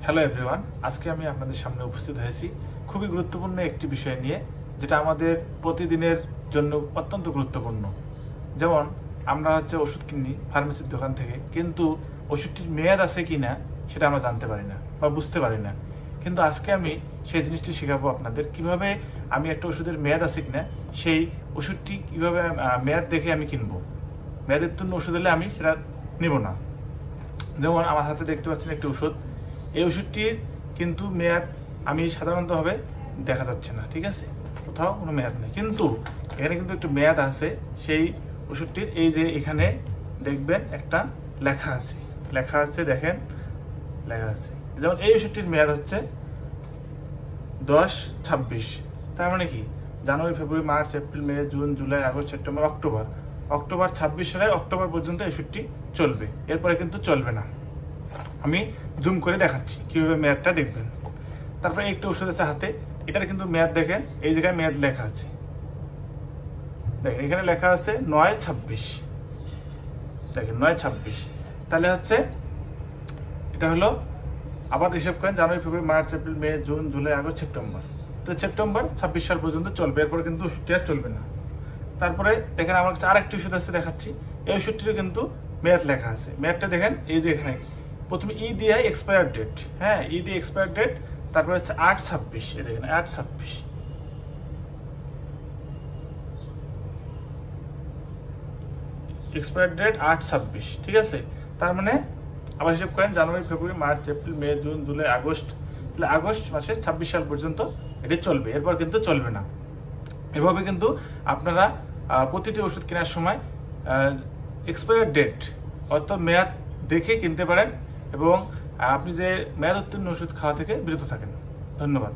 Hello everyone, আজকে আমি আপনাদের সামনে উপস্থিত হয়েছি খুবই গুরুত্বপূর্ণ একটি বিষয় নিয়ে, যেটা আমাদের প্রতিদিনের জন্য অত্যন্ত গুরুত্বপূর্ণ। যেমন আমরা ওষুধ কিনি ফার্মেসির দোকান থেকে, কিন্তু ওষুধটির মেয়াদ আছে কিনা সেটা আমরা জানতে পারি না বা বুঝতে পারি না। কিন্তু আজকে আমি সেই জিনিসটি শেখাবো আপনাদের, কিভাবে আমি একটা ওষুধের মেয়াদ আছে কিনা সেই ওষুধটি কিভাবে মেয়াদ দেখে আমি কিনবো। মেয়াদের জন্য ওষুধ হলে আমি সেটা নিব না। যেমন আমার হাতে দেখতে পাচ্ছেন একটি ওষুধ, এই ওষুধটির কিন্তু মেয়াদ আমি সাধারণতভাবে দেখা যাচ্ছে না, ঠিক আছে, কোথাও কোনো মেয়াদ নেই, কিন্তু এখানে কিন্তু একটু মেয়াদ আছে। সেই ওষুধটির এই যে এখানে দেখবেন একটা লেখা আছে, দেখেন লেখা আছে। যেমন এই ওষুধটির মেয়াদ হচ্ছে 10-26, তার মানে কি জানুয়ারি, ফেব্রুয়ারি, মার্চ, এপ্রিল, মে, জুন, জুলাই, আগস্ট, সেপ্টেম্বর, অক্টোবর 26 সালের অক্টোবর পর্যন্ত এই ওষুধটি চলবে, এরপরে কিন্তু চলবে না। আমি জুম করে দেখাচ্ছি কিভাবে মেয়াদটা দেখবেন। তারপরে একটা ওষুধ আছে হাতে, এটার কিন্তু মেয়াদ দেখেন, এই জায়গায় মেয়াদ লেখা আছে, দেখেন এখানে লেখা আছে 9-26, দেখেন 9-26। তাহলে এটা হলো, আবার হিসাব করেন জানুয়ারি, ফেব্রুয়ারি, মার্চ, এপ্রিল, মে, জুন, জুলাই, আগস্ট, সেপ্টেম্বর। তো সেপ্টেম্বর 26 সাল পর্যন্ত চলবে, এরপরে কিন্তু ওষুধটি আর চলবে না। তারপরে দেখেন আমার কাছে আরেকটি ওষুধ আছে, দেখাচ্ছি। এই ওষুধটিরও কিন্তু মেয়াদ লেখা আছে। মেয়াদটা দেখেন, এই যে এখানে প্রথমে ই দিয়ে এক্সপায়ার ডেট, হ্যাঁ, ই দিয়ে এক্সপায়ার ডেট, তারপরে 8-26, এই দেখেন 8-26, এক্সপায়ার ডেট 8-26, ঠিক আছে। তার মানে আবার হিসাব করেন জানুয়ারি, ফেব্রুয়ারি, মার্চ, এপ্রিল, মে, জুন, জুলাই, আগস্ট, তাহলে আগস্ট মাসে 26 সাল পর্যন্ত এটি চলবে, এরপর কিন্তু চলবে না। এভাবে কিন্তু আপনারা প্রতিটি ওষুধ কেনার সময় এক্সপায়ার ডেট অর্থাৎ মেয়াদ দেখে কিনতে পারেন, এবং আপনি যে মেয়াদ উত্তীর্ণ ওষুধ খাওয়া থেকে বিরত থাকেন। ধন্যবাদ।